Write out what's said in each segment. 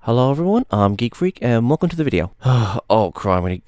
Hello everyone, I'm Geek Freak and welcome to the video. Oh criminy,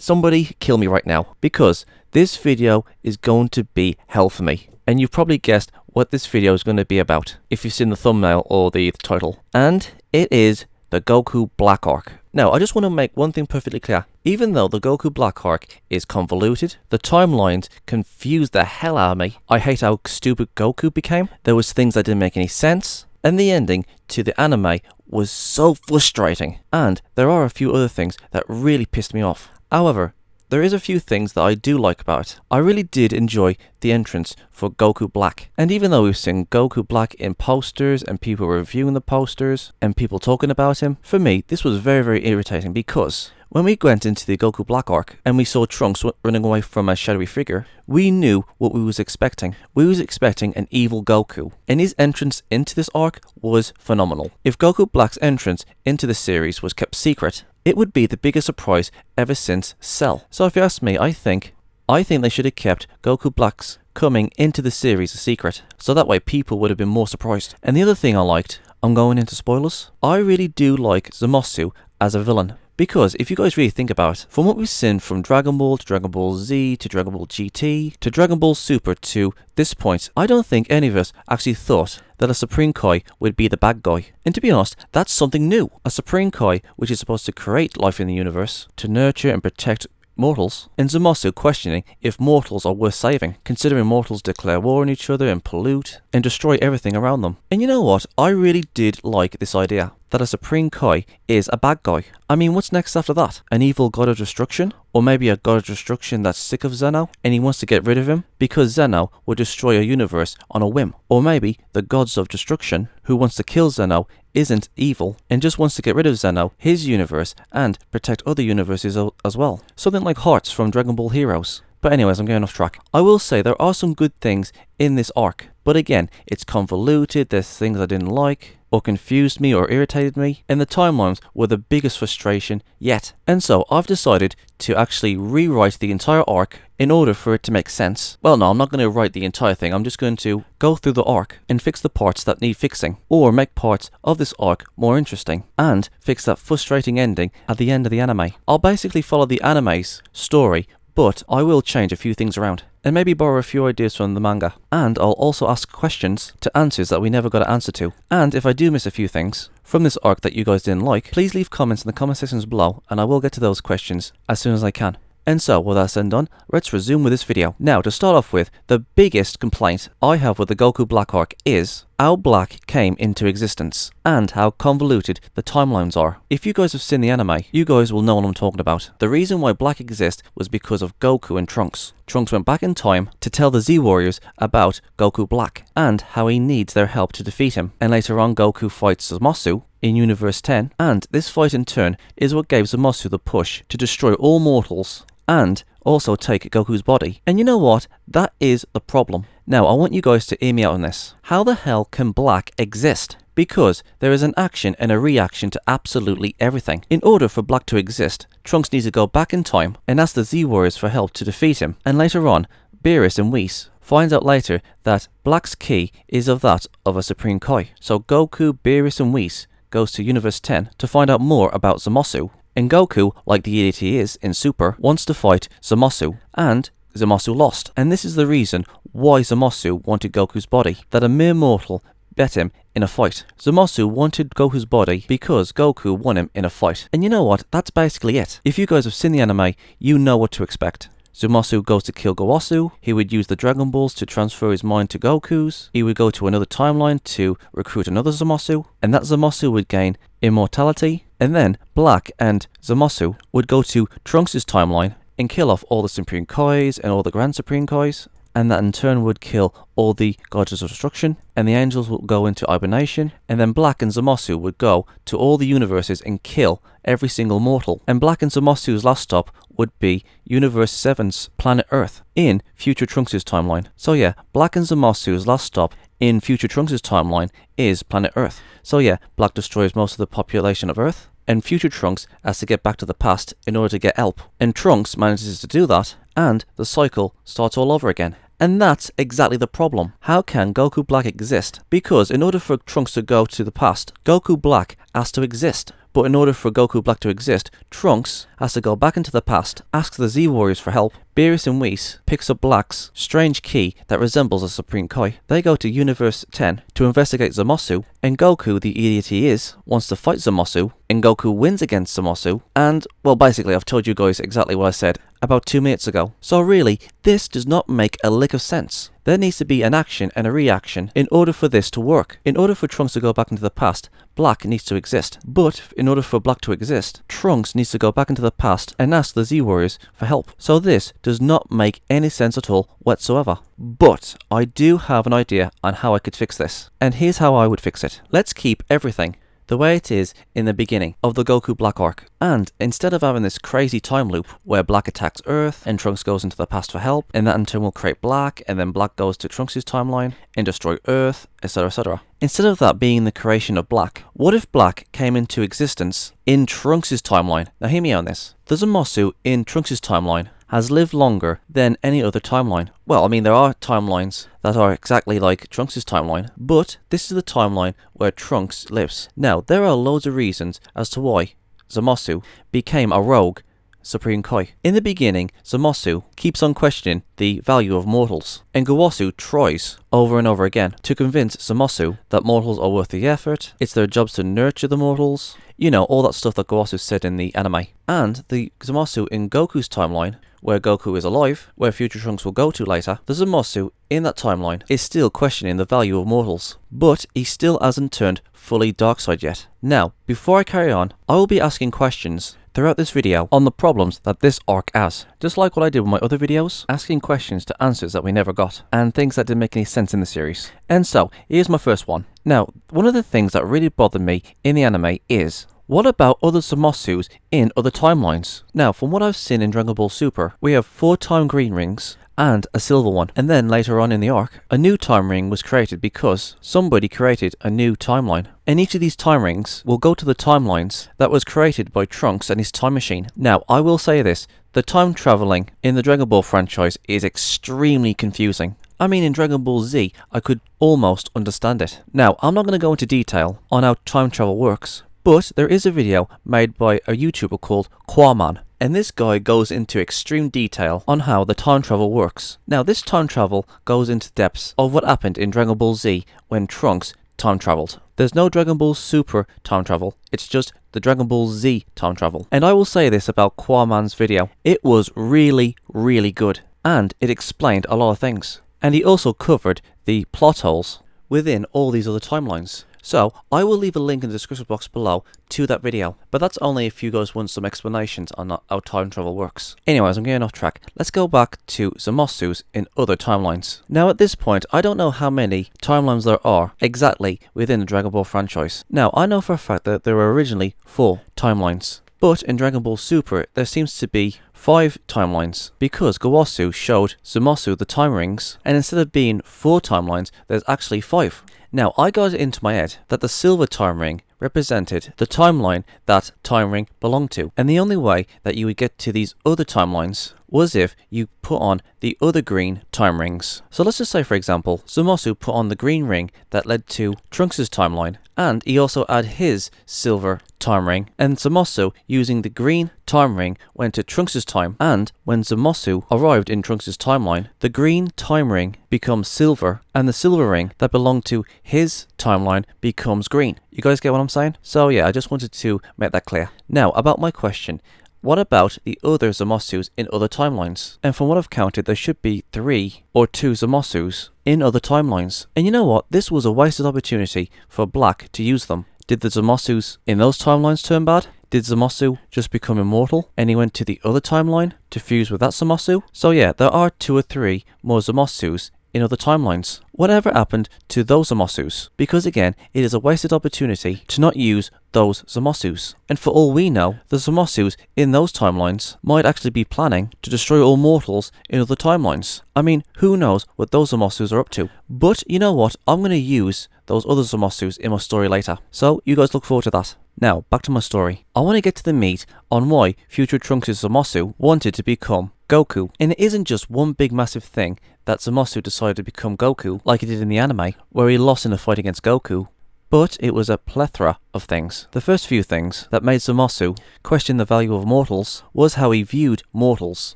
somebody kill me right now, because this video is going to be hell for me. And you've probably guessed what this video is going to be about, if you've seen the thumbnail or the title. And it is the Goku Black Arc. Now, I just want to make one thing perfectly clear. Even though the Goku Black Arc is convoluted, the timelines confused the hell out of me. I hate how stupid Goku became. There was things that didn't make any sense. And the ending to the anime was so frustrating. And there are a few other things that really pissed me off. However, there is a few things that I do like about it. I really did enjoy the entrance for Goku Black. And even though we've seen Goku Black in posters and people reviewing the posters and people talking about him, for me this was very, very irritating, because when we went into the Goku Black Arc and we saw Trunks running away from a shadowy figure, we knew what we was expecting. We was expecting an evil Goku, and his entrance into this arc was phenomenal. If Goku Black's entrance into the series was kept secret, it would be the biggest surprise ever since Cell. So if you ask me, I think they should have kept Goku Black's coming into the series a secret, so that way people would have been more surprised. And the other thing I liked, I'm going into spoilers, I really do like Zamasu as a villain. Because if you guys really think about it, from what we've seen from Dragon Ball to Dragon Ball Z to Dragon Ball GT to Dragon Ball Super to this point, I don't think any of us actually thought that a Supreme Kai would be the bad guy. And to be honest, that's something new. A Supreme Kai, which is supposed to create life in the universe, to nurture and protect mortals, and Zamasu questioning if mortals are worth saving, considering mortals declare war on each other and pollute and destroy everything around them. And you know what? I really did like this idea, that a Supreme Kai is a bad guy. I mean, what's next after that? An evil god of destruction? Or maybe a god of destruction that's sick of Zeno and he wants to get rid of him because Zeno will destroy a universe on a whim. Or maybe the gods of destruction who wants to kill Zeno isn't evil and just wants to get rid of Zeno, his universe, and protect other universes as well. Something like Hearts from Dragon Ball Heroes. But anyways, I'm getting off track. I will say there are some good things in this arc, but again, it's convoluted, there's things I didn't like, or confused me or irritated me, and the timelines were the biggest frustration yet. And so I've decided to actually rewrite the entire arc in order for it to make sense. Well, no, I'm not going to write the entire thing, I'm just going to go through the arc and fix the parts that need fixing, or make parts of this arc more interesting, and fix that frustrating ending at the end of the anime. I'll basically follow the anime's story, but I will change a few things around, and maybe borrow a few ideas from the manga. And I'll also ask questions to answers that we never got an answer to. And if I do miss a few things from this arc that you guys didn't like, please leave comments in the comment sections below, and I will get to those questions as soon as I can. And so, with that said and done, let's resume with this video. Now, to start off with, the biggest complaint I have with the Goku Black Arc is how Black came into existence, and how convoluted the timelines are. If you guys have seen the anime, you guys will know what I'm talking about. The reason why Black exists was because of Goku and Trunks. Trunks went back in time to tell the Z Warriors about Goku Black, and how he needs their help to defeat him. And later on, Goku fights Zamasu in Universe 10, and this fight in turn is what gave Zamasu the push to destroy all mortals and also take Goku's body. And you know what? That is the problem. Now, I want you guys to hear me out on this. How the hell can Black exist? Because there is an action and a reaction to absolutely everything. In order for Black to exist, Trunks needs to go back in time and ask the Z Warriors for help to defeat him. And later on, Beerus and Whis finds out later that Black's key is of that of a Supreme Kai. So Goku, Beerus and Whis goes to Universe 10 to find out more about Zamasu. And Goku, like the idiot he is in Super, wants to fight Zamasu, and Zamasu lost. And this is the reason why Zamasu wanted Goku's body, that a mere mortal bet him in a fight. Zamasu wanted Goku's body because Goku won him in a fight. And you know what? That's basically it. If you guys have seen the anime, you know what to expect. Zamasu goes to kill Gowasu, he would use the Dragon Balls to transfer his mind to Goku's, he would go to another timeline to recruit another Zamasu, and that Zamasu would gain immortality, and then Black and Zamasu would go to Trunks' timeline and kill off all the Supreme Kais and all the Grand Supreme Kais, and that in turn would kill all the gods of destruction, and the angels would go into hibernation, and then Black and Zamasu would go to all the universes and kill every single mortal. And Black and Zamasu's last stop would be Universe 7's planet Earth in future Trunks' timeline. So yeah, Black and Zamasu's last stop in future Trunks' timeline is planet Earth. So yeah, Black destroys most of the population of Earth, and future Trunks has to get back to the past in order to get help. And Trunks manages to do that, and the cycle starts all over again. And that's exactly the problem. How can Goku Black exist? Because in order for Trunks to go to the past, Goku Black has to exist. But in order for Goku Black to exist, Trunks has to go back into the past, asks the Z Warriors for help. Beerus and Whis picks up Black's strange key that resembles a Supreme Kai. They go to Universe 10 to investigate Zamasu, and Goku, the idiot he is, wants to fight Zamasu, and Goku wins against Zamasu, and, well, basically I've told you guys exactly what I said about 2 minutes ago. So really, this does not make a lick of sense. There needs to be an action and a reaction in order for this to work. In order for Trunks to go back into the past, Black needs to exist. But in order for Black to exist, Trunks needs to go back into the past and ask the Z Warriors for help. So this does not make any sense at all whatsoever. But I do have an idea on how I could fix this. And here's how I would fix it. Let's keep everything the way it is in the beginning of the Goku Black arc. And instead of having this crazy time loop where Black attacks Earth and Trunks goes into the past for help, and that in turn will create Black, and then Black goes to Trunks' timeline and destroy Earth, etc, etc. Instead of that being the creation of Black, what if Black came into existence in Trunks' timeline? Now hear me on this. The Zamasu in Trunks' timeline has lived longer than any other timeline. Well, I mean, there are timelines that are exactly like Trunks' timeline, but this is the timeline where Trunks lives. Now, there are loads of reasons as to why Zamasu became a rogue Supreme Kai. In the beginning, Zamasu keeps on questioning the value of mortals, and Gowasu tries over and over again to convince Zamasu that mortals are worth the effort, it's their jobs to nurture the mortals, you know, all that stuff that Gowasu said in the anime. And the Zamasu in Goku's timeline, where Goku is alive, where future Trunks will go to later, the Zamasu in that timeline is still questioning the value of mortals, but he still hasn't turned fully dark side yet. Now, before I carry on, I will be asking questions throughout this video on the problems that this arc has, just like what I did with my other videos, asking questions to answers that we never got, and things that didn't make any sense in the series. And so, here's my first one. Now, one of the things that really bothered me in the anime is, what about other Zamasus in other timelines? Now, from what I've seen in Dragon Ball Super, we have 4 time green rings and a silver one. And then later on in the arc, a new time ring was created because somebody created a new timeline. And each of these time rings will go to the timelines that was created by Trunks and his time machine. Now, I will say this, the time traveling in the Dragon Ball franchise is extremely confusing. I mean, in Dragon Ball Z, I could almost understand it. Now, I'm not going to go into detail on how time travel works, but there is a video made by a YouTuber called Quaman, and this guy goes into extreme detail on how the time travel works. Now, this time travel goes into depths of what happened in Dragon Ball Z when Trunks time traveled. There's no Dragon Ball Super time travel, it's just the Dragon Ball Z time travel. And I will say this about Quaman's video, it was really, really good, and it explained a lot of things. And he also covered the plot holes within all these other timelines. So, I will leave a link in the description box below to that video, but that's only if you guys want some explanations on how time travel works. Anyways, I'm getting off track. Let's go back to Zamasus in other timelines. Now at this point, I don't know how many timelines there are exactly within the Dragon Ball franchise. Now, I know for a fact that there were originally 4 timelines, but in Dragon Ball Super, there seems to be 5 timelines, because Gowasu showed Zamasu the time rings, and instead of being 4 timelines, there's actually 5. Now, I got it into my head that the silver time ring represented the timeline that time ring belonged to, and the only way that you would get to these other timelines was if you put on the other green time rings. So let's just say, for example, Zamasu put on the green ring that led to Trunks' timeline, and he also had his silver time ring, and Zamasu, using the green time ring, went to Trunks' time, and when Zamasu arrived in Trunks' timeline, the green time ring becomes silver, and the silver ring that belonged to his timeline becomes green. You guys get what I'm saying? So yeah, I just wanted to make that clear. Now, about my question. What about the other Zamasus in other timelines? And from what I've counted, there should be 3 or 2 Zamasus in other timelines. And you know what? This was a wasted opportunity for Black to use them. Did the Zamasus in those timelines turn bad? Did Zamasu just become immortal and he went to the other timeline to fuse with that Zamasu? So yeah, there are 2 or 3 more Zamasus in other timelines. Whatever happened to those Zamasus? Because again, it is a wasted opportunity to not use those Zamasus. And for all we know, the Zamasus in those timelines might actually be planning to destroy all mortals in other timelines. I mean, who knows what those Zamasus are up to? But you know what? I'm going to use those other Zamasus in my story later. So you guys look forward to that. Now, back to my story. I want to get to the meat on why future Trunks' Zamasu wanted to become Goku. And it isn't just one big massive thing that Zamasu decided to become Goku like he did in the anime, where he lost in a fight against Goku. But it was a plethora of things. The first few things that made Zamasu question the value of mortals was how he viewed mortals.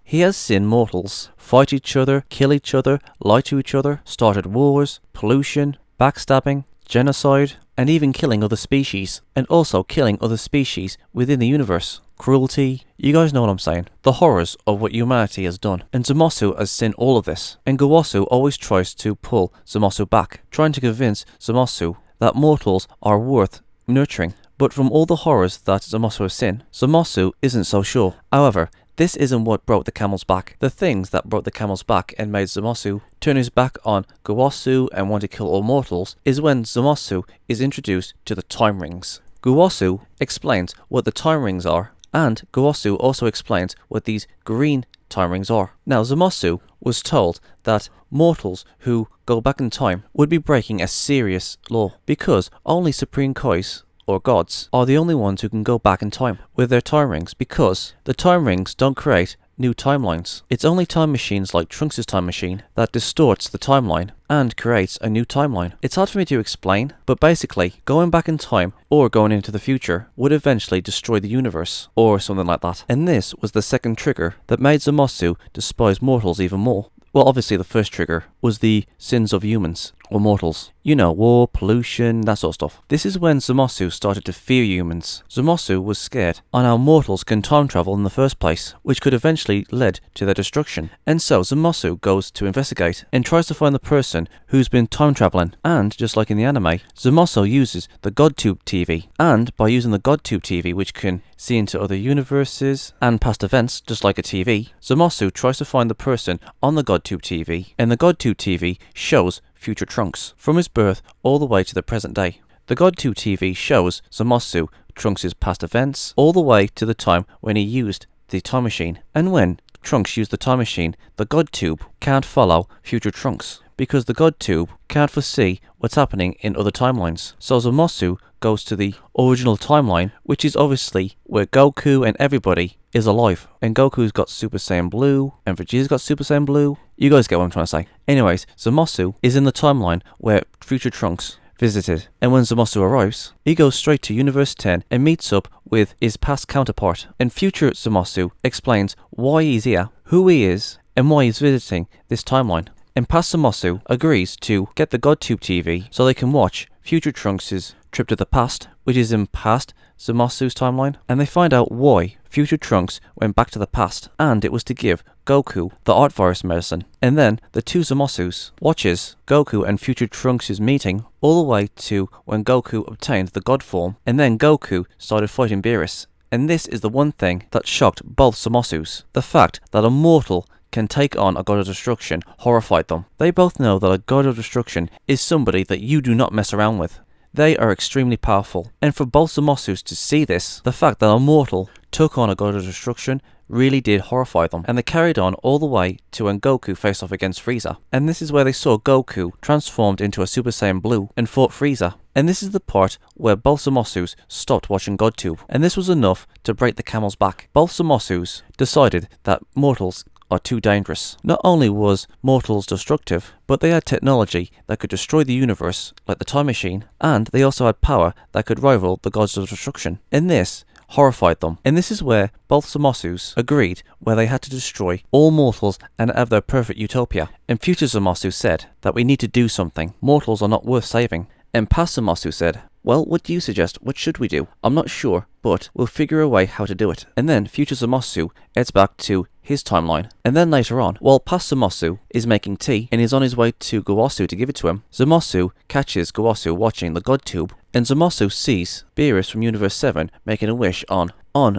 He has seen mortals fight each other, kill each other, lie to each other, started wars, pollution, backstabbing, genocide, and even killing other species. And also killing other species within the universe. Cruelty, you guys know what I'm saying. The horrors of what humanity has done. And Zamasu has seen all of this. And Gowasu always tries to pull Zamasu back, trying to convince Zamasu that mortals are worth nurturing. But from all the horrors that Zamasu has seen, Zamasu isn't so sure. However, this isn't what broke the camel's back. The things that broke the camel's back and made Zamasu turn his back on Gowasu and want to kill all mortals is when Zamasu is introduced to the time rings. Gowasu explains what the time rings are, and Gowasu also explains what these green time rings are. Now, Zamasu was told that mortals who go back in time would be breaking a serious law, because only Supreme Kais, or gods, are the only ones who can go back in time with their time rings, because the time rings don't create new timelines. It's only time machines like Trunks' time machine that distorts the timeline and creates a new timeline. It's hard for me to explain, but basically, going back in time or going into the future would eventually destroy the universe, or something like that. And this was the second trigger that made Zamasu despise mortals even more. Well, obviously the first trigger was the sins of humans, or mortals. You know, war, pollution, that sort of stuff. This is when Zamasu started to fear humans. Zamasu was scared on how mortals can time travel in the first place, which could eventually lead to their destruction. And so Zamasu goes to investigate and tries to find the person who's been time traveling. And just like in the anime, Zamasu uses the GodTube TV. And by using the GodTube TV, which can see into other universes and past events, just like a TV, Zamasu tries to find the person on the GodTube TV, and the GodTube TV shows future Trunks, from his birth all the way to the present day. The GodTube TV shows Zamasu Trunks' past events, all the way to the time when he used the time machine. And when Trunks used the time machine, the GodTube can't follow future Trunks, because the GodTube can't foresee what's happening in other timelines. So Zamasu goes to the original timeline, which is obviously where Goku and everybody is alive. And Goku's got Super Saiyan Blue, and Vegeta's got Super Saiyan Blue. You guys get what I'm trying to say. Anyways, Zamasu is in the timeline where future Trunks visited. And when Zamasu arrives, he goes straight to Universe 10 and meets up with his past counterpart. And future Zamasu explains why he's here, who he is, and why he's visiting this timeline. And past Zamasu agrees to get the GodTube TV so they can watch future Trunks' trip to the past, which is in past Zamasu's timeline, and they find out why future Trunks went back to the past, and it was to give Goku the art virus medicine. And then the two Zamasus watches Goku and future Trunks' meeting all the way to when Goku obtained the God form, and then Goku started fighting Beerus. And this is the one thing that shocked both Zamasus. The fact that a mortal can take on a god of destruction horrified them. They both know that a god of destruction is somebody that you do not mess around with. They are extremely powerful. And for both Zamasus to see this, the fact that a mortal took on a god of destruction really did horrify them. And they carried on all the way to when Goku faced off against Frieza. And this is where they saw Goku transformed into a Super Saiyan Blue and fought Frieza. And this is the part where both Zamasus stopped watching GodTube. And this was enough to break the camel's back. Both Zamasus decided that mortals are too dangerous. Not only was mortals destructive, but they had technology that could destroy the universe, like the time machine, and they also had power that could rival the gods of destruction. And this horrified them. And this is where both Zamasus agreed where they had to destroy all mortals and have their perfect utopia. And future Zamasu said that we need to do something. Mortals are not worth saving. And past Zamasu said, Well, what do you suggest? What should we do? I'm not sure, but we'll figure a way how to do it. And then future Zamasu heads back to his timeline. And then later on, while past Zamasu is making tea and is on his way to Gowasu to give it to him, Zamasu catches Gowasu watching the God Tube, and Zamasu sees Beerus from Universe 7 making a wish on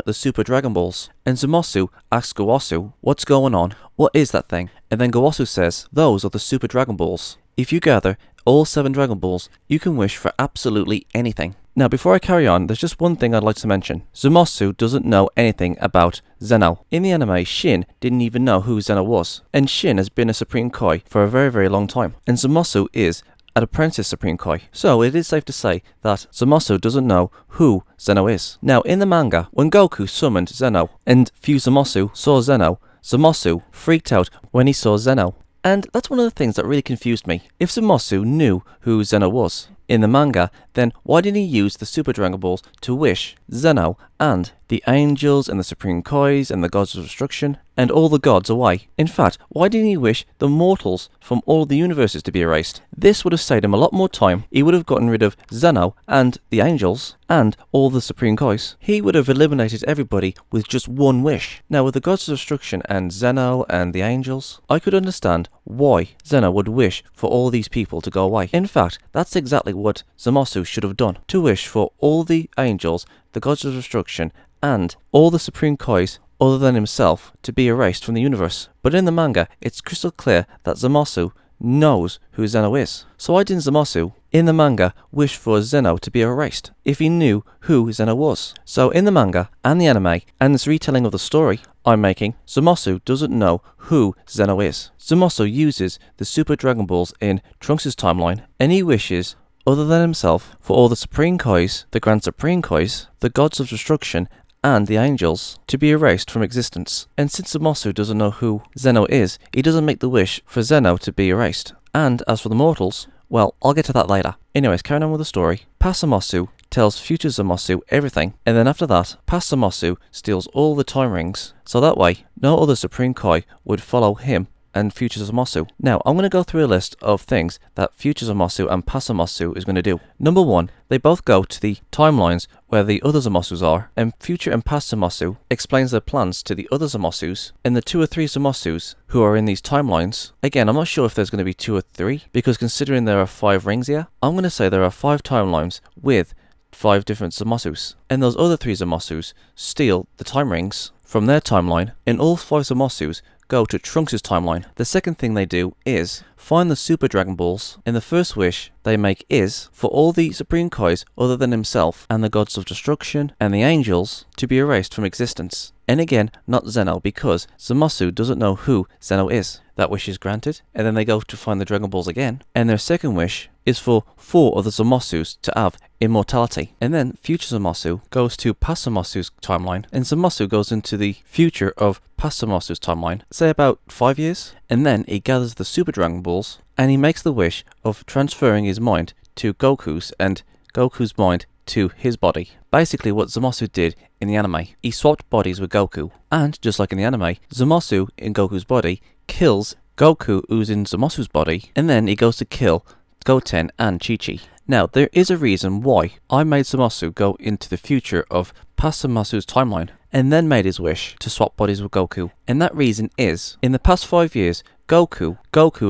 the Super Dragon Balls. And Zamasu asks Gowasu, what's going on? What is that thing? And then Gowasu says, those are the Super Dragon Balls. If you gather all 7 Dragon Balls, you can wish for absolutely anything. Now, before I carry on, there's just one thing I'd like to mention. Zamasu doesn't know anything about Zeno. In the anime, Shin didn't even know who Zeno was. And Shin has been a Supreme Kai for a very, very long time. And Zamasu is an apprentice Supreme Kai. So it is safe to say that Zamasu doesn't know who Zeno is. Now, in the manga, when Goku summoned Zeno and Fused Zamasu saw Zeno, Zamasu freaked out when he saw Zeno. And that's one of the things that really confused me. If Zamasu knew who Zeno was in the manga, then why didn't he use the Super Dragon Balls to wish Zeno and the angels and the Supreme Kais and the gods of destruction and all the gods away? In fact, why didn't he wish the mortals from all the universes to be erased? This would have saved him a lot more time. He would have gotten rid of Zeno and the angels and all the Supreme Kais. He would have eliminated everybody with just one wish. Now, with the gods of destruction and Zeno and the angels, I could understand why Zeno would wish for all these people to go away. In fact, that's exactly what Zamasu should have done. To wish for all the angels, the gods of destruction, and all the Supreme Kais other than himself to be erased from the universe. But in the manga, it's crystal clear that Zamasu knows who Zeno is. So why didn't Zamasu, in the manga, wish for Zeno to be erased if he knew who Zeno was? So in the manga and the anime and this retelling of the story I'm making, Zamasu doesn't know who Zeno is. Zamasu uses the Super Dragon Balls in Trunks' timeline, and he wishes, other than himself, for all the Supreme Kais, the Grand Supreme Kais, the gods of destruction, and the angels to be erased from existence. And since Zamasu doesn't know who Zeno is, he doesn't make the wish for Zeno to be erased. And as for the mortals, well, I'll get to that later. Anyways, carrying on with the story, past Zamasu tells future Zamasu everything, and then after that, past Zamasu steals all the time rings, so that way, no other Supreme Kai would follow him and future Zamasu. Now, I'm going to go through a list of things that future Zamasu and past Zamasu is going to do. Number 1, they both go to the timelines where the other Zamasus are, and future and past Zamasu explains their plans to the other Zamasus, and the 2 or 3 Zamasus who are in these timelines. Again, I'm not sure if there's going to be 2 or 3, because considering there are 5 rings here, I'm going to say there are 5 timelines with 5 different Zamasus, and those other 3 Zamasus steal the time rings from their timeline, and all 5 Zamasus go to Trunks' timeline. The second thing they do is find the Super Dragon Balls, and the first wish they make is for all the Supreme Kais other than himself and the gods of destruction and the angels to be erased from existence. And again, not Zeno, because Zamasu doesn't know who Zeno is. That wish is granted, and then they go to find the Dragon Balls again, and their second wish is for 4 of the Zamasus to have immortality. And then future Zamasu goes to past Zamasu's timeline, and Zamasu goes into the future of past Zamasu's timeline, say about 5 years, and then he gathers the Super Dragon Balls, and he makes the wish of transferring his mind to Goku's, and Goku's mind to his body. Basically what Zamasu did in the anime. He swapped bodies with Goku, and just like in the anime, Zamasu in Goku's body kills Goku who's in Zamasu's body, and then he goes to kill Goten and Chi-Chi. Now, there is a reason why I made Zamasu go into the future of past Zamasu's timeline, and then made his wish to swap bodies with Goku. And that reason is, in the past 5 years, Goku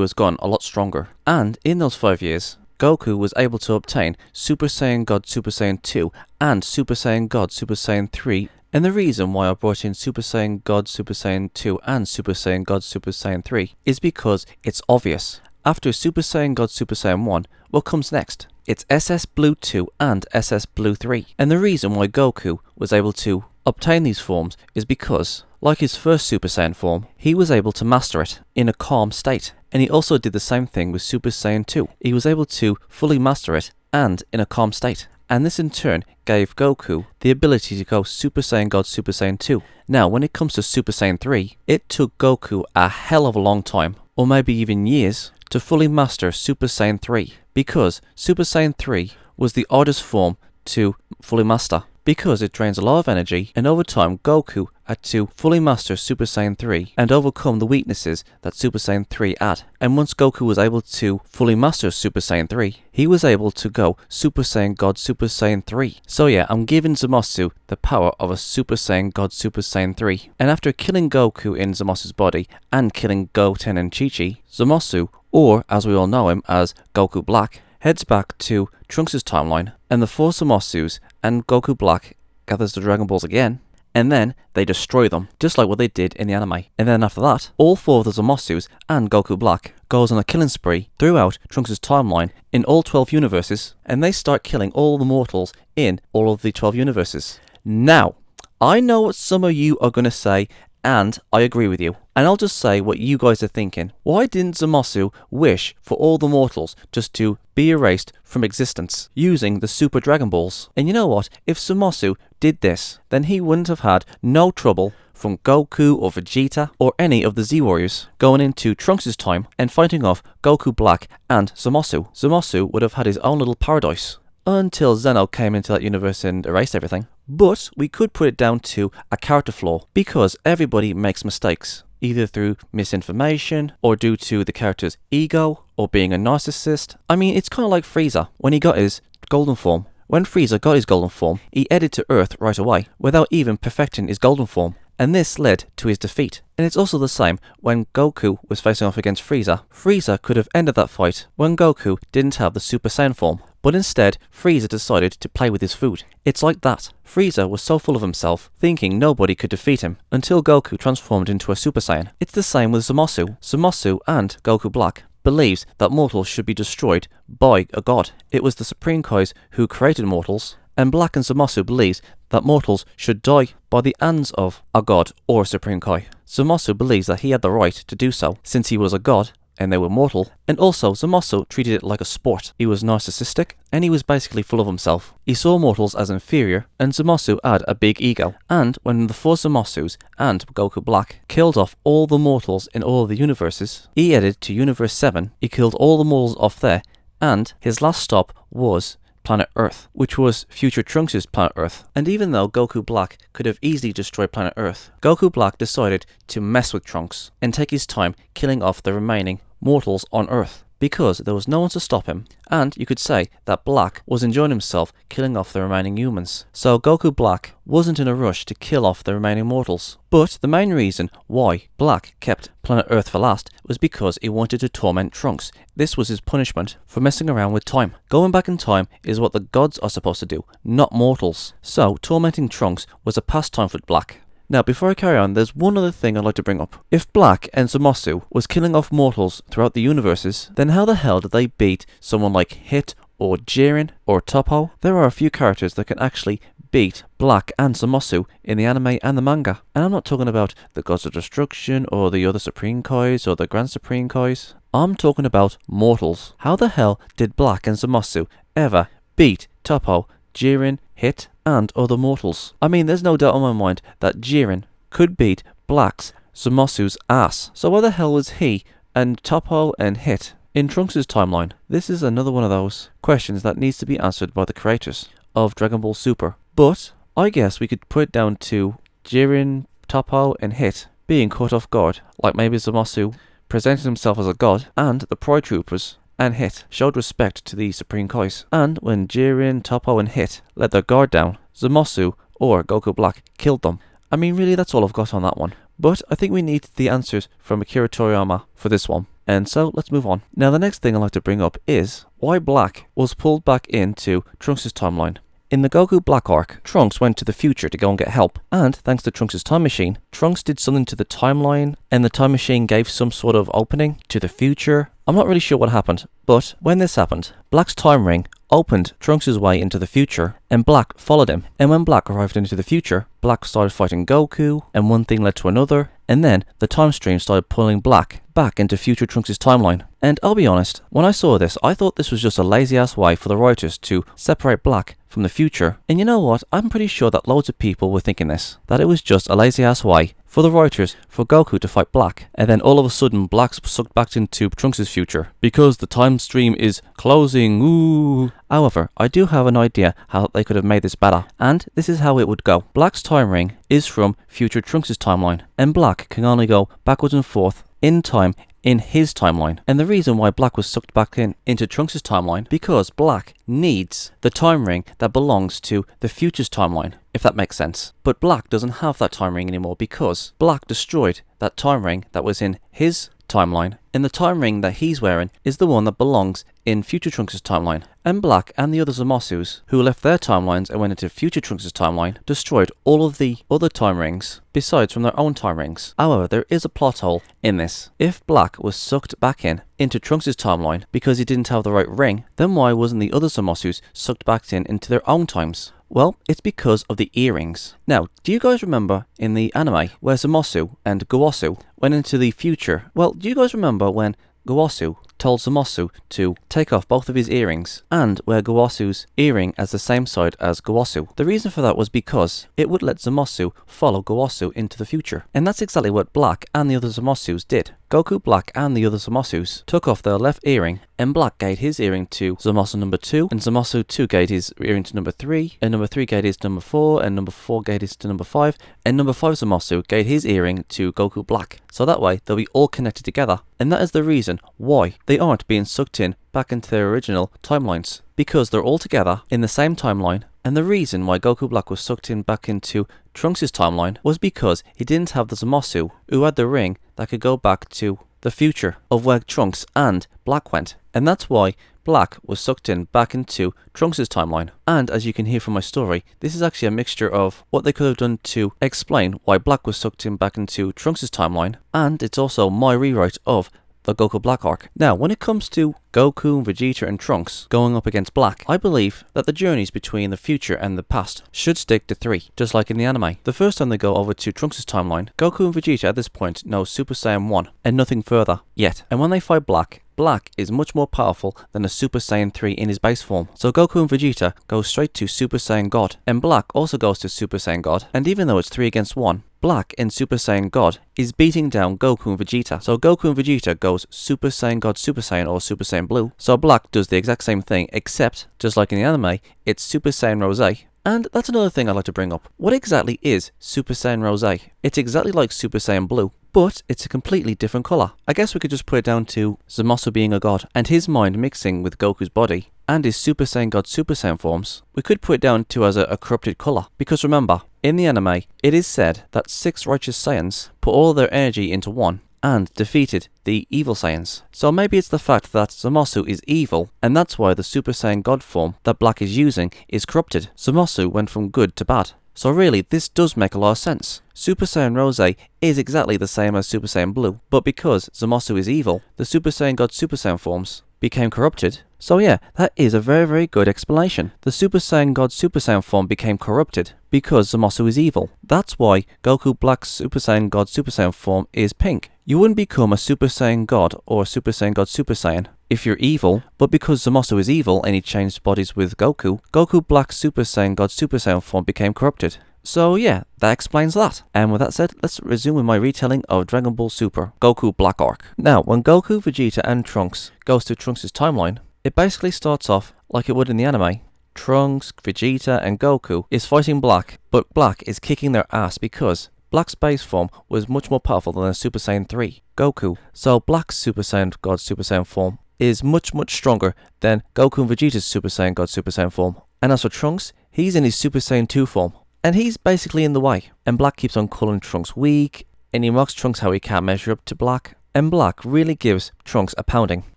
has gotten a lot stronger. And in those 5 years, Goku was able to obtain Super Saiyan God Super Saiyan 2 and Super Saiyan God Super Saiyan 3. And the reason why I brought in Super Saiyan God Super Saiyan 2 and Super Saiyan God Super Saiyan 3 is because it's obvious. After Super Saiyan God Super Saiyan 1, what comes next? It's SS Blue 2 and SS Blue 3. And the reason why Goku was able to obtain these forms is because, like his first Super Saiyan form, he was able to master it in a calm state. And he also did the same thing with Super Saiyan 2. He was able to fully master it and in a calm state. And this in turn gave Goku the ability to go Super Saiyan God Super Saiyan 2. Now, when it comes to Super Saiyan 3, it took Goku a hell of a long time, or maybe even years, to fully master Super Saiyan 3, because Super Saiyan 3 was the hardest form to fully master. because it drains a lot of energy, and over time Goku had to fully master Super Saiyan 3 and overcome the weaknesses that Super Saiyan 3 had. And once Goku was able to fully master Super Saiyan 3, he was able to go Super Saiyan God Super Saiyan 3. So yeah, I'm giving Zamasu the power of a Super Saiyan God Super Saiyan 3. And after killing Goku in Zamasu's body and killing Goten and Chi-Chi, Zamasu, or as we all know him as Goku Black, heads back to Trunks' timeline, and the four Zamasus and Goku Black gathers the Dragon Balls again, and then they destroy them, just like what they did in the anime. And then after that, all four of the Zamasus and Goku Black goes on a killing spree throughout Trunks' timeline in all 12 universes, and they start killing all the mortals in all of the 12 universes. Now, I know what some of you are going to say, and I agree with you. And I'll just say what you guys are thinking. Why didn't Zamasu wish for all the mortals just to be erased from existence using the Super Dragon Balls? And you know what? If Zamasu did this, then he wouldn't have had no trouble from Goku or Vegeta or any of the Z-Warriors going into Trunks' time and fighting off Goku Black and Zamasu. Zamasu would have had his own little paradise until Zeno came into that universe and erased everything. But we could put it down to a character flaw, because everybody makes mistakes, either through misinformation or due to the character's ego or being a narcissist. I mean, it's kind of like Frieza when he got his golden form. When Frieza got his golden form, he headed to Earth right away without even perfecting his golden form, and this led to his defeat. And it's also the same when Goku was facing off against Frieza. Frieza could have ended that fight when Goku didn't have the Super Saiyan form, but instead Frieza decided to play with his food. It's like that. Frieza was so full of himself, thinking nobody could defeat him, until Goku transformed into a Super Saiyan. It's the same with Zamasu. Zamasu and Goku Black believes that mortals should be destroyed by a god. It was the Supreme Kais who created mortals, and Black and Zamasu believes that mortals should die by the hands of a god or a Supreme Kai. Zamasu believes that he had the right to do so, since he was a god and they were mortal, and also Zamasu treated it like a sport. He was narcissistic, and he was basically full of himself. He saw mortals as inferior, and Zamasu had a big ego. And when the four Zamasus and Goku Black killed off all the mortals in all of the universes, he headed to Universe 7, he killed all the mortals off there, and his last stop was Planet Earth, which was future Trunks' Planet Earth. And even though Goku Black could have easily destroyed Planet Earth, Goku Black decided to mess with Trunks and take his time killing off the remaining mortals on Earth, because there was no one to stop him, and you could say that Black was enjoying himself killing off the remaining humans. So Goku Black wasn't in a rush to kill off the remaining mortals. But the main reason why Black kept Planet Earth for last was because he wanted to torment Trunks. This was his punishment for messing around with time. Going back in time is what the gods are supposed to do, not mortals. So tormenting Trunks was a pastime for Black. Now, before I carry on, there's one other thing I'd like to bring up. If Black and Zamasu was killing off mortals throughout the universes, then how the hell did they beat someone like Hit or Jiren or Toppo? There are a few characters that can actually beat Black and Zamasu in the anime and the manga. And I'm not talking about the Gods of Destruction or the other Supreme Kais or the Grand Supreme Kais. I'm talking about mortals. How the hell did Black and Zamasu ever beat Toppo, Jiren, Hit, and other mortals? I mean, there's no doubt in my mind that Jiren could beat Black's Zamasu's ass. So why the hell was he and Toppo and Hit in Trunks' timeline? This is another one of those questions that needs to be answered by the creators of Dragon Ball Super. But I guess we could put it down to Jiren, Toppo, and Hit being caught off guard, like maybe Zamasu presented himself as a god, and the Pride Troopers and Hit showed respect to the Supreme Kais. And when Jiren, Toppo, and Hit let their guard down, Zamasu or Goku Black killed them. I mean, really, that's all I've got on that one. But I think we need the answers from Akira Toriyama for this one. And so, let's move on. Now, the next thing I'd like to bring up is why Black was pulled back into Trunks' timeline. In the Goku Black arc, Trunks went to the future to go and get help, and thanks to Trunks' time machine, Trunks did something to the timeline, and the time machine gave some sort of opening to the future. I'm not really sure what happened, but when this happened, Black's time ring opened Trunks' way into the future, and Black followed him. And when Black arrived into the future, Black started fighting Goku, and one thing led to another, and then the time stream started pulling Black back into future Trunks' timeline. And I'll be honest, when I saw this, I thought this was just a lazy-ass way for the writers to separate Black from the future. And you know what? I'm pretty sure that loads of people were thinking this, that it was just a lazy-ass way for the writers for Goku to fight Black, and then all of a sudden Black's sucked back into Trunks' future because the time stream is closing. Ooh. However, I do have an idea how they could have made this better, and this is how it would go. Black's time ring is from future Trunks' timeline, and Black can only go backwards and forth in time in his timeline. And the reason why Black was sucked back into Trunks' timeline, because Black needs the time ring that belongs to the future's timeline, if that makes sense. But Black doesn't have that time ring anymore because Black destroyed that time ring that was in his timeline, and the time ring that he's wearing is the one that belongs in future Trunks' timeline. And Black and the other Zamasus, who left their timelines and went into future Trunks' timeline, destroyed all of the other time rings besides from their own time rings. However, there is a plot hole in this. If Black was sucked back into Trunks' timeline because he didn't have the right ring, then why wasn't the other Zamasus sucked back into their own times? Well, it's because of the earrings. Now, do you guys remember in the anime where Zamasu and Gowasu went into the future? Well, do you guys remember when Gowasu told Zamasu to take off both of his earrings and wear Gowasu's earring as the same side as Gowasu? The reason for that was because it would let Zamasu follow Gowasu into the future. And that's exactly what Black and the other Zamasus did. Goku, Black and the other Zamasus took off their left earring, and Black gave his earring to Zamasu number 2, and Zamasu 2 gave his earring to number 3, and number 3 gave his to number 4, and number 4 gave his to number 5, and number 5 Zamasu gave his earring to Goku Black. So that way they'll be all connected together, and that is the reason why they aren't being sucked in back into their original timelines, because they're all together in the same timeline. And the reason why Goku Black was sucked in back into Trunks' timeline was because he didn't have the Zamasu who had the ring that could go back to the future of where Trunks and Black went. And that's why Black was sucked in back into Trunks' timeline. And as you can hear from my story, this is actually a mixture of what they could have done to explain why Black was sucked in back into Trunks' timeline, and it's also my rewrite of the Goku Black arc. Now, when it comes to Goku, Vegeta and Trunks going up against Black, I believe that the journeys between the future and the past should stick to 3, just like in the anime. The first time they go over to Trunks' timeline, Goku and Vegeta at this point know Super Saiyan 1 and nothing further yet. And when they fight Black, Black is much more powerful than a Super Saiyan 3 in his base form. So Goku and Vegeta go straight to Super Saiyan God, and Black also goes to Super Saiyan God, and even though it's 3 against 1, Black in Super Saiyan God is beating down Goku and Vegeta. So Goku and Vegeta goes Super Saiyan God Super Saiyan or Super Saiyan Blue. So Black does the exact same thing, except, just like in the anime, it's Super Saiyan Rose. And that's another thing I'd like to bring up. What exactly is Super Saiyan Rose? It's exactly like Super Saiyan Blue, but it's a completely different colour. I guess we could just put it down to Zamasu being a god, and his mind mixing with Goku's body, and his Super Saiyan God Super Saiyan forms. We could put it down to as a corrupted colour, because remember, in the anime, it is said that 6 righteous Saiyans put all their energy into one, and defeated the evil Saiyans. So maybe it's the fact that Zamasu is evil, and that's why the Super Saiyan God form that Black is using is corrupted. Zamasu went from good to bad. So really, this does make a lot of sense. Super Saiyan Rose is exactly the same as Super Saiyan Blue, but because Zamasu is evil, the Super Saiyan God Super Saiyan forms became corrupted. So yeah, that is a very, very good explanation. The Super Saiyan God Super Saiyan form became corrupted because Zamasu is evil. That's why Goku Black's Super Saiyan God Super Saiyan form is pink. You wouldn't become a Super Saiyan God or a Super Saiyan God Super Saiyan if you're evil, but because Zamasu is evil and he changed bodies with Goku, Goku Black's Super Saiyan God Super Saiyan form became corrupted. So yeah, that explains that. And with that said, let's resume with my retelling of Dragon Ball Super Goku Black arc. Now, when Goku, Vegeta and Trunks goes to Trunks' timeline, it basically starts off like it would in the anime. Trunks, Vegeta and Goku is fighting Black, but Black is kicking their ass because Black's base form was much more powerful than a Super Saiyan 3, Goku. So Black's Super Saiyan God Super Saiyan form is much stronger than Goku and Vegeta's Super Saiyan God Super Saiyan form. And as for Trunks, he's in his Super Saiyan 2 form. And he's basically in the way. And Black keeps on calling Trunks weak, and he mocks Trunks how he can't measure up to Black. And Black really gives Trunks a pounding,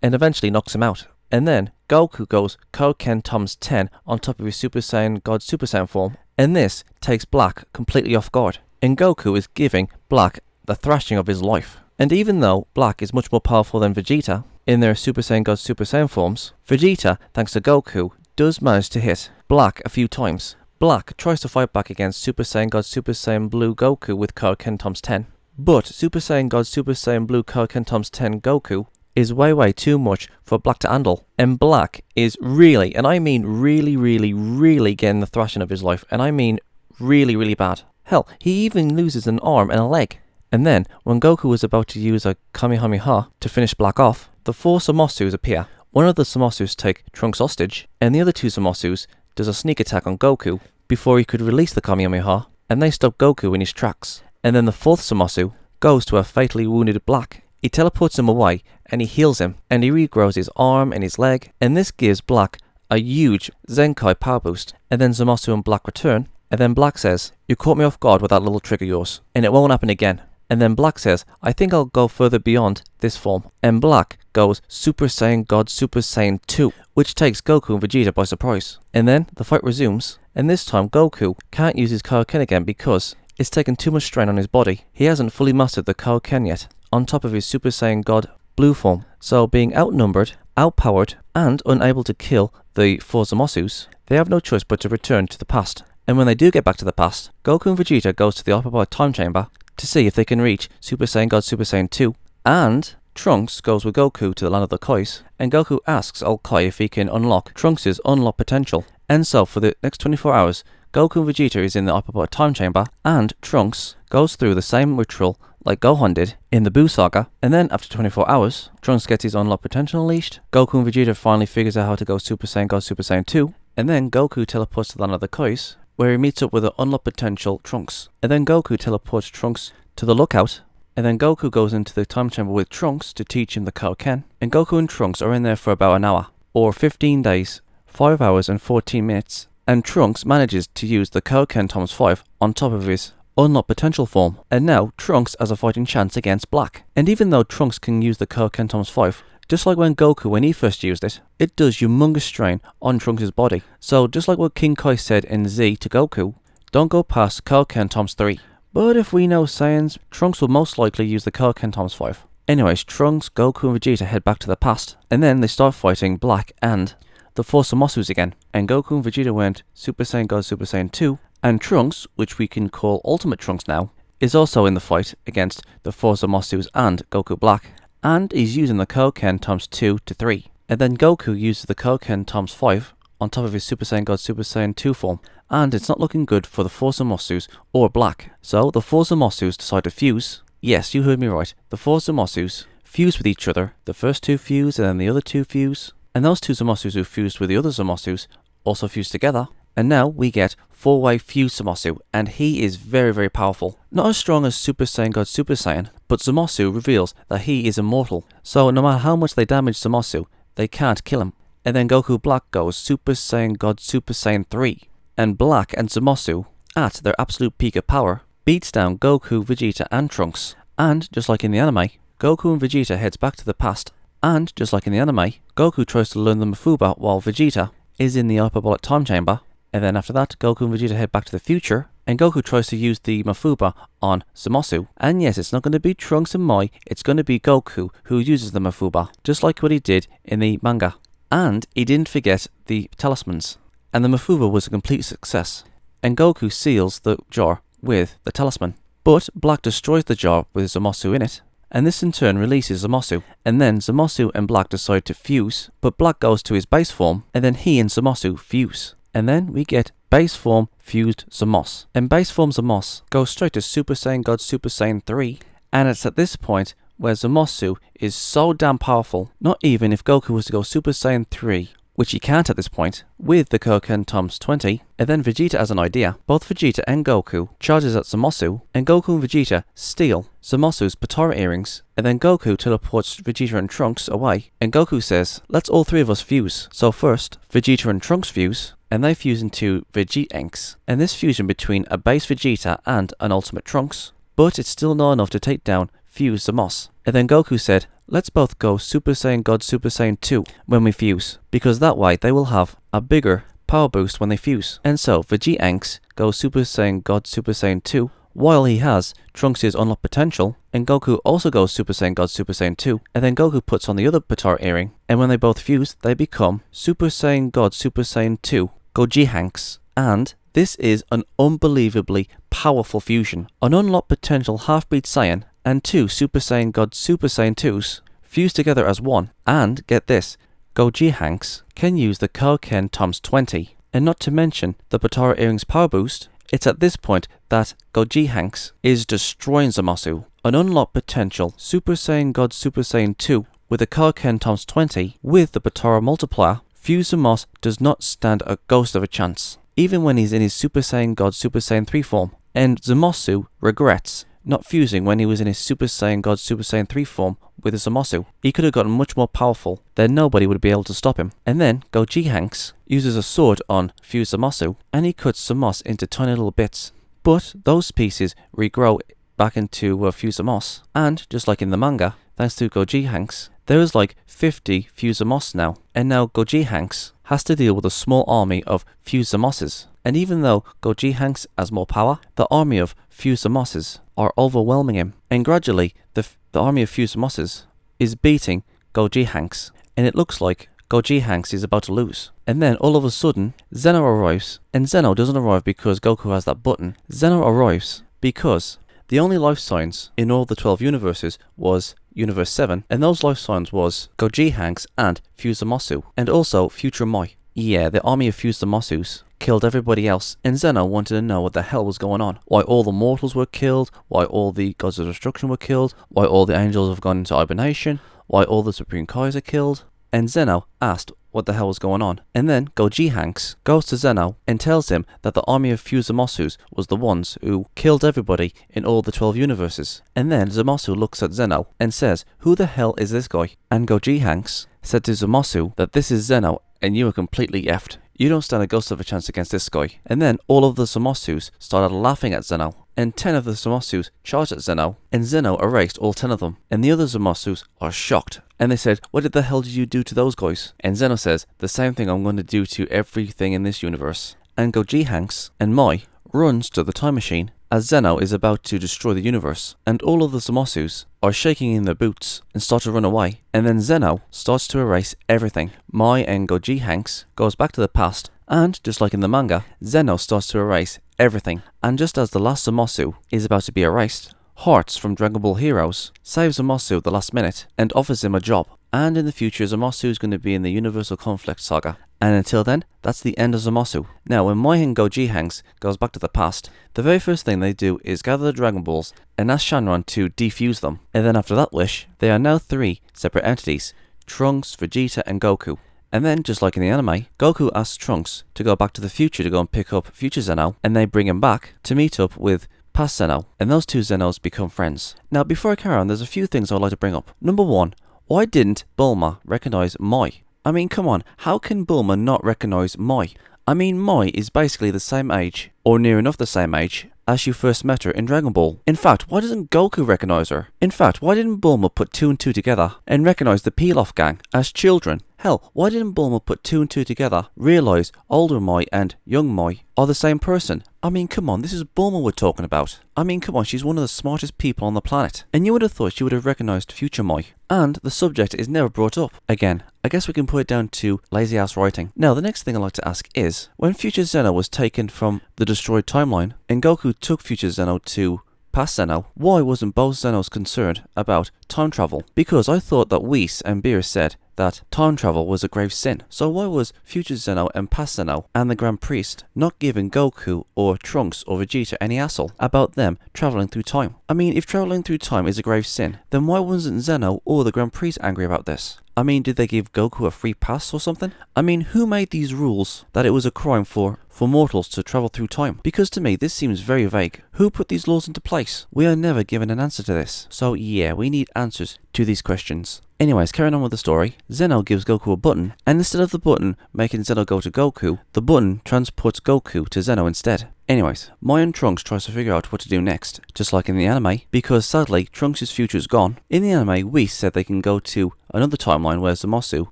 and eventually knocks him out. And then Goku goes Koken Tom's 10 on top of his Super Saiyan God Super Saiyan form, and this takes Black completely off guard. And Goku is giving Black the thrashing of his life. And even though Black is much more powerful than Vegeta in their Super Saiyan God Super Saiyan forms, Vegeta, thanks to Goku, does manage to hit Black a few times. Black tries to fight back against Super Saiyan God Super Saiyan Blue Goku with Koken Tom's 10. But Super Saiyan God Super Saiyan Blue Koken Tom's 10 Goku is way too much for Black to handle. And Black is really, and I mean really getting the thrashing of his life. And I mean really bad. Hell, he even loses an arm and a leg. And then, when Goku was about to use a Kamehameha to finish Black off, the 4 Zamasus appear. One of the Zamasus take Trunks hostage, and the other 2 Zamasus does a sneak attack on Goku before he could release the Kamehameha, and they stop Goku in his tracks. And then the 4th Zamasu goes to a fatally wounded Black. He teleports him away, and he heals him, and he regrows his arm and his leg, and this gives Black a huge Zenkai power boost. And then Zamasu and Black return, and then Black says, "You caught me off guard with that little trick of yours, and it won't happen again." And then Black says, "I think I'll go further beyond this form." And Black goes Super Saiyan God Super Saiyan 2, which takes Goku and Vegeta by surprise. And then the fight resumes, and this time Goku can't use his Kaioken again because it's taken too much strain on his body. He hasn't fully mastered the Kaioken yet, on top of his Super Saiyan God blue form. So being outnumbered, outpowered, and unable to kill the 4 Zamasus, they have no choice but to return to the past. And when they do get back to the past, Goku and Vegeta goes to the hyperbolic time chamber to see if they can reach Super Saiyan God Super Saiyan 2. And Trunks goes with Goku to the land of the Kais, and Goku asks old Kai if he can unlock Trunks' unlocked potential. And so for the next 24 hours, Goku and Vegeta is in the hyperbolic time chamber, and Trunks goes through the same ritual like Gohan did in the Buu saga. And then after 24 hours, Trunks gets his unlocked potential unleashed. Goku and Vegeta finally figures out how to go Super Saiyan God Super Saiyan 2, and then Goku teleports to the land of the Kais, where he meets up with the unlocked potential Trunks. And then Goku teleports Trunks to the lookout, and then Goku goes into the time chamber with Trunks to teach him the Kaioken. And Goku and Trunks are in there for about an hour, or 15 days, 5 hours and 14 minutes. And Trunks manages to use the Kaioken times 5 on top of his unlocked potential form. And now Trunks has a fighting chance against Black. And even though Trunks can use the Kaioken times 5, just like when Goku, when he first used it, it does humongous strain on Trunks' body. So just like what King Kai said in Z to Goku, don't go past Kaioken times 3. But if we know Saiyans, Trunks will most likely use the Kaioken times 5. Anyways, Trunks, Goku and Vegeta head back to the past, and then they start fighting Black and the 4 Zamasus again. And Goku and Vegeta went Super Saiyan God Super Saiyan 2, and Trunks, which we can call Ultimate Trunks now, is also in the fight against the 4 Zamasus and Goku Black. And he's using the Kaioken times 2 to 3. And then Goku uses the Kaioken times 5 on top of his Super Saiyan God Super Saiyan 2 form. And it's not looking good for the 4 Zamasus or Black. So the 4 Zamasus decide to fuse. Yes, you heard me right. The 4 Zamasus fuse with each other. The first 2 fuse and then the other 2 fuse. And those 2 Zamasus who fused with the other Zamasus also fuse together. And now we get 4-way fuse Zamasu, and he is very, very powerful. Not as strong as Super Saiyan God Super Saiyan, but Zamasu reveals that he is immortal. So no matter how much they damage Zamasu, they can't kill him. And then Goku Black goes Super Saiyan God Super Saiyan 3. And Black and Zamasu, at their absolute peak of power, beats down Goku, Vegeta and Trunks. And just like in the anime, Goku and Vegeta heads back to the past. And just like in the anime, Goku tries to learn the Mafuba while Vegeta is in the hyperbolic time chamber. And then after that, Goku and Vegeta head back to the future, and Goku tries to use the Mafuba on Zamasu. And yes, it's not going to be Trunks and Mai, it's going to be Goku who uses the Mafuba, just like what he did in the manga. And he didn't forget the talismans, and the Mafuba was a complete success. And Goku seals the jar with the talisman. But Black destroys the jar with Zamasu in it, and this in turn releases Zamasu. And then Zamasu and Black decide to fuse, but Black goes to his base form, and then he and Zamasu fuse. And then we get base form fused Zamos. And base form Zamos goes straight to Super Saiyan God Super Saiyan 3. And it's at this point where Zamasu is so damn powerful, not even if Goku was to go Super Saiyan 3, which he can't at this point, with the Kaioken times 20. And then Vegeta has an idea. Both Vegeta and Goku charges at Zamasu, and Goku and Vegeta steal Zamasu's Potara earrings. And then Goku teleports Vegeta and Trunks away. And Goku says, let's all 3 of us fuse. So first, Vegeta and Trunks fuse, and they fuse into Vegetanks. And this fusion between a base Vegeta and an Ultimate Trunks, but it's still not enough to take down Fuse Zamos. And then Goku said, let's both go Super Saiyan God Super Saiyan 2 when we fuse, because that way they will have a bigger power boost when they fuse. And so Vegetanks goes Super Saiyan God Super Saiyan 2 while he has Trunks' unlocked potential, and Goku also goes Super Saiyan God Super Saiyan 2, and then Goku puts on the other Potara earring, and when they both fuse, they become Super Saiyan God Super Saiyan 2 Gojihanks. And this is an unbelievably powerful fusion. An unlocked potential half-breed Saiyan and 2 Super Saiyan God Super Saiyan 2s fused together as one. And get this, Gojihanks can use the Kaioken times 20. And not to mention the Potara earring's power boost It's at this point that Gojihanks is destroying Zamasu. An unlocked potential Super Saiyan God Super Saiyan 2 with a Kaioken times 20 with the Batara multiplier, Fuse Zamasu does not stand a ghost of a chance, even when he's in his Super Saiyan God Super Saiyan 3 form. And Zamasu regrets not fusing when he was in his Super Saiyan God Super Saiyan 3 form with his Zamasu. He could have gotten much more powerful, then nobody would be able to stop him. And then Gojihanks uses a sword on Fuse Zamasu, and he cuts Zamasu into tiny little bits. But those pieces regrow back into Fuse Zamasu, and just like in the manga, thanks to Gojihanks, there is like 50 Fuse Zamasu now, and now Gojihanks has to deal with a small army of Fuse Zamasus. And even though Gojihanks has more power, the army of Fuse Zamasus are overwhelming him, and gradually the army of Fuse Zamasus is beating Gojihanks, and it looks like Gojihanks is about to lose. And then all of a sudden, Zeno arrives, and Zeno doesn't arrive because Goku has that button. Zeno arrives because the only life signs in all the 12 universes was Universe 7, and those life signs was Gojihanks and Fuse Zamasu, and also Future Mai. Yeah, the army of Fuse Zamasus killed everybody else, and Zeno wanted to know what the hell was going on. Why all the mortals were killed, why all the gods of destruction were killed, why all the angels have gone into hibernation, why all the Supreme Kais are killed. And Zeno asked what the hell was going on. And then Gojihanks goes to Zeno and tells him that the army of Fuse Zamasus was the ones who killed everybody in all the 12 universes. And then Zamasu looks at Zeno and says, "Who the hell is this guy?" And Gojihanks said to Zamasu that this is Zeno and you are completely effed. You don't stand a ghost of a chance against this guy. And then all of the Zamasus started laughing at Zeno, and 10 of the Zamasus charged at Zeno, and Zeno erased all 10 of them. And the other Zamasus are shocked, and they said, "What the hell did you do to those guys?" And Zeno says, "The same thing I'm going to do to everything in this universe." And Gojihanks and Mai runs to the time machine as Zeno is about to destroy the universe, and all of the Zamasus are shaking in their boots and start to run away. And then Zeno starts to erase everything. Mai and Gojihanks goes back to the past, and just like in the manga, Zeno starts to erase everything. And just as the last Zamasu is about to be erased, Hearts from dragonball Heroes saves Zamasu at the last minute and offers him a job. And in the future, Zamasu is going to be in the Universal Conflict Saga. And until then, that's the end of Zamasu. Now, when Mai and Gojihanks goes back to the past, the very first thing they do is gather the Dragon Balls and ask Shenron to defuse them. And then after that wish, they are now 3 separate entities: Trunks, Vegeta, and Goku. And then, just like in the anime, Goku asks Trunks to go back to the future to go and pick up future Zeno, and they bring him back to meet up with past Zeno, and those 2 Zenos become friends. Now, before I carry on, there's a few things I'd like to bring up. Number 1, why didn't Bulma recognize Mai? I mean, come on, how can Bulma not recognize Mai? I mean, Mai is basically the same age, or near enough the same age, as you first met her in Dragon Ball. In fact, why doesn't Goku recognize her? In fact, why didn't Bulma put 2 and 2 together and recognize the Pilaf gang as children? Hell, why didn't Bulma put 2 and 2 together, realize older Mai and young Mai are the same person? I mean, come on, this is Bulma we're talking about. I mean, come on, she's one of the smartest people on the planet. And you would have thought she would have recognized future Mai. And the subject is never brought up. Again, I guess we can put it down to lazy ass writing. Now, the next thing I'd like to ask is, when future Zeno was taken from the destroyed timeline, and Goku took future Zeno to past Zeno, why wasn't both Zenos concerned about time travel? Because I thought that Whis and Beerus said that time travel was a grave sin. So why was future Zeno and past Zeno and the Grand Priest not giving Goku or Trunks or Vegeta any hassle about them traveling through time? I mean, if traveling through time is a grave sin, then why wasn't Zeno or the Grand Priest angry about this? I mean, did they give Goku a free pass or something? I mean, who made these rules that it was a crime for mortals to travel through time? Because to me, this seems very vague. Who put these laws into place? We are never given an answer to this. So yeah, we need answers to these questions. Anyways, carrying on with the story, Zeno gives Goku a button, and instead of the button making Zeno go to Goku, the button transports Goku to Zeno instead. Anyways, Mai and Trunks tries to figure out what to do next, just like in the anime, because sadly, Trunks' future is gone. In the anime, Whis said they can go to another timeline where Zamasu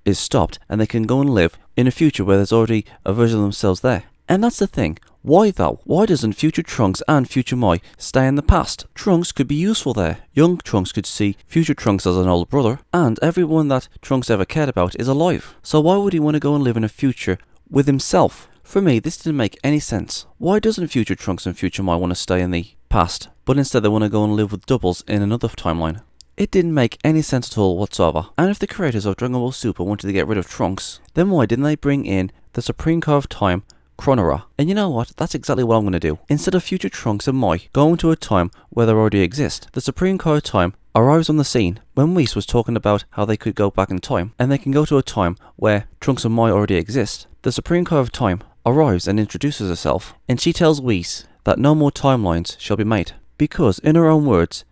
is stopped, and they can go and live in a future where there's already a version of themselves there. And that's the thing. Why though? Why doesn't future Trunks and future Mai stay in the past? Trunks could be useful there. Young Trunks could see future Trunks as an older brother, and everyone that Trunks ever cared about is alive. So why would he want to go and live in a future with himself? For me, this didn't make any sense. Why doesn't future Trunks and future Mai want to stay in the past, but instead they want to go and live with doubles in another timeline? It didn't make any sense at all whatsoever. And if the creators of Dragon Ball Super wanted to get rid of Trunks, then why didn't they bring in the Supreme Kai of Time, Chronora. And you know what? That's exactly what I'm going to do. Instead of future Trunks and Mai going to a time where they already exist, the Supreme Kai of Time arrives on the scene when Whis was talking about how they could go back in time, and they can go to a time where Trunks and Mai already exist. The Supreme Kai of Time arrives and introduces herself, and she tells Whis that no more timelines shall be made, because, in her own words,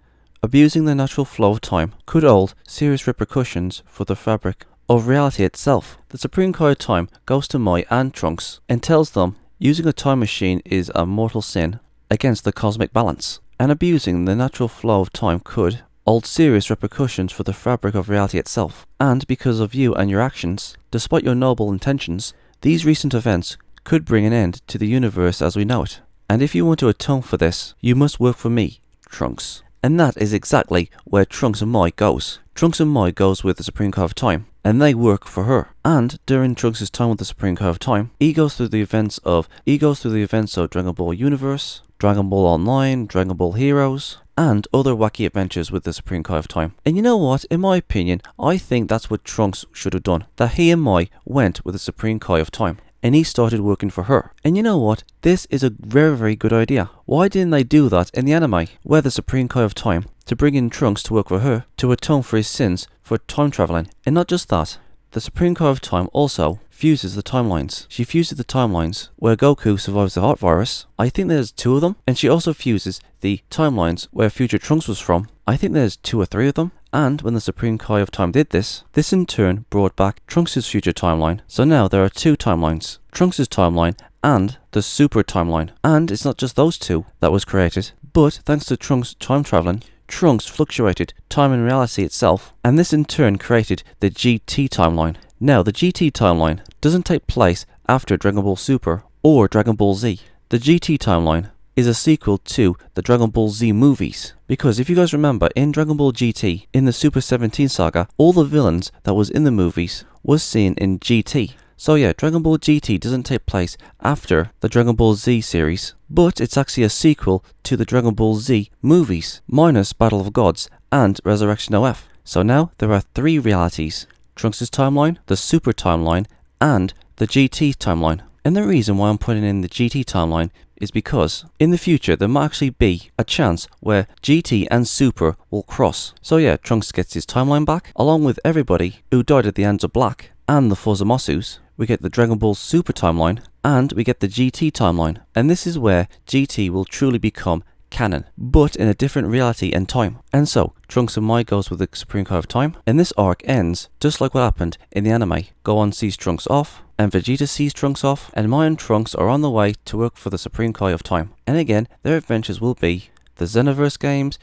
abusing the natural flow of time could hold serious repercussions for the fabric of reality itself. The Supreme Kai of Time goes to Mai and Trunks and tells them using a time machine is a mortal sin against the cosmic balance, and abusing the natural flow of time could hold serious repercussions for the fabric of reality itself. And because of you and your actions, despite your noble intentions, these recent events could bring an end to the universe as we know it. And if you want to atone for this, you must work for me, Trunks. And that is exactly where Trunks and Mai goes. Trunks and Mai goes with the Supreme Kai of Time, and they work for her. And during Trunks' time with the Supreme Kai of Time, he goes through the events of Dragon Ball Universe, Dragon Ball Online, Dragon Ball Heroes, and other wacky adventures with the Supreme Kai of Time. And you know what? In my opinion, I think that's what Trunks should have done. That he and Mai went with the Supreme Kai of Time, and he started working for her. And you know what? This is a very, very good idea. Why didn't they do that in the anime, where the Supreme Kai of Time to bring in Trunks to work for her, to atone for his sins for time traveling? And not just that, the Supreme Kai of Time also fuses the timelines. She fuses the timelines where Goku survives the heart virus. I think there's 2 of them. And she also fuses the timelines where future Trunks was from. I think there's 2 or 3 of them. And when the Supreme Kai of Time did this in turn brought back Trunks' future timeline. So now there are 2 timelines, Trunks' timeline and the Super timeline. And it's not just those 2 that was created, but thanks to Trunks' time traveling, Trunks fluctuated time and reality itself, and this in turn created the GT timeline. Now, the GT timeline doesn't take place after Dragon Ball Super or Dragon Ball Z. The GT timeline is a sequel to the Dragon Ball Z movies. Because if you guys remember, in Dragon Ball GT, in the Super 17 saga, all the villains that was in the movies was seen in GT. So yeah, Dragon Ball GT doesn't take place after the Dragon Ball Z series, but it's actually a sequel to the Dragon Ball Z movies, minus Battle of Gods and Resurrection OF. So now there are 3 realities: Trunks' timeline, the Super timeline, and the GT timeline. And the reason why I'm putting in the GT timeline is because in the future there might actually be a chance where GT and Super will cross. So yeah, Trunks gets his timeline back, along with everybody who died at the hands of Black and the Fuzomasus. We get the Dragon Ball Super timeline, and we get the GT timeline. And this is where GT will truly become canon, but in a different reality and time. And so, Trunks and Mai goes with the Supreme Kai of Time, and this arc ends just like what happened in the anime. Gohan sees Trunks off, and Vegeta sees Trunks off, and Mai and Trunks are on the way to work for the Supreme Kai of Time. And again, their adventures will be the Xenoverse games,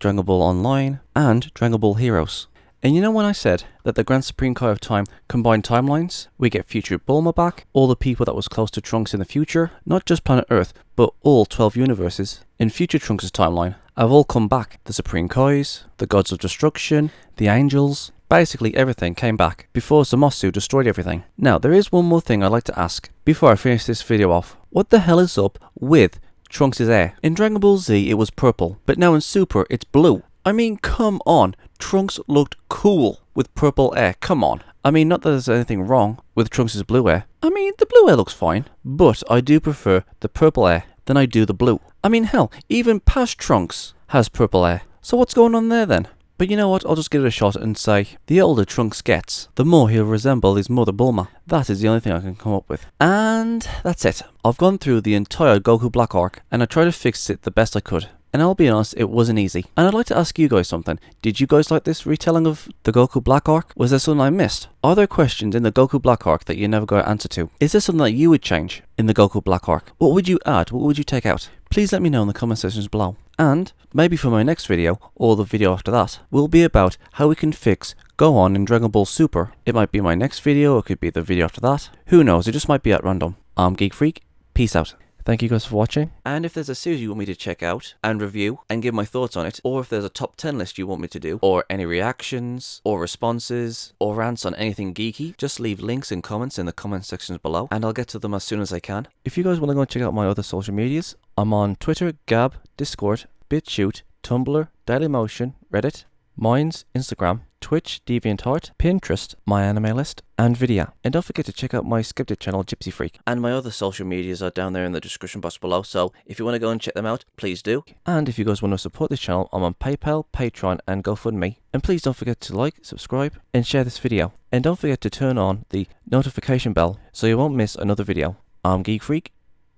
Dragon Ball Online, and Dragon Ball Heroes. And you know when I said that the Grand Supreme Kai of Time combined timelines? We get future Bulma back, all the people that was close to Trunks in the future, not just planet Earth, but all 12 universes in future Trunks' timeline have all come back. The Supreme Kais, the Gods of Destruction, the Angels, basically everything came back before Zamasu destroyed everything. Now there is one more thing I'd like to ask before I finish this video off. What the hell is up with Trunks' hair? In Dragon Ball Z it was purple, but now in Super it's blue. I mean, come on, Trunks looked cool with purple hair, come on. I mean, not that there's anything wrong with Trunks' blue hair. I mean, the blue hair looks fine, but I do prefer the purple hair than I do the blue. I mean, hell, even past Trunks has purple hair. So what's going on there then? But you know what, I'll just give it a shot and say, the older Trunks gets, the more he'll resemble his mother Bulma. That is the only thing I can come up with. And that's it. I've gone through the entire Goku Black arc, and I tried to fix it the best I could. And I'll be honest, it wasn't easy. And I'd like to ask you guys something. Did you guys like this retelling of the Goku Black arc? Was there something I missed? Are there questions in the Goku Black arc that you never got an answer to? Is there something that you would change in the Goku Black arc? What would you add? What would you take out? Please let me know in the comment sections below. And maybe for my next video, or the video after that, will be about how we can fix Gohan in Dragon Ball Super. It might be my next video, it could be the video after that. Who knows, it just might be at random. I'm Geek Freak, peace out. Thank you guys for watching. And if there's a series you want me to check out and review and give my thoughts on it, or if there's a top 10 list you want me to do, or any reactions, or responses, or rants on anything geeky, just leave links and comments in the comment sections below, and I'll get to them as soon as I can. If you guys want to go and check out my other social medias, I'm on Twitter, Gab, Discord, BitChute, Tumblr, Dailymotion, Reddit, Minds, Instagram, Twitch, DeviantArt, Pinterest, my anime list, and Vidya. And don't forget to check out my Skeptic channel, Gypsy Freak. And my other social medias are down there in the description box below, so if you want to go and check them out, please do. And if you guys want to support this channel, I'm on PayPal, Patreon, and GoFundMe. And please don't forget to like, subscribe, and share this video. And don't forget to turn on the notification bell so you won't miss another video. I'm Geek Freak.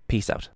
Peace out.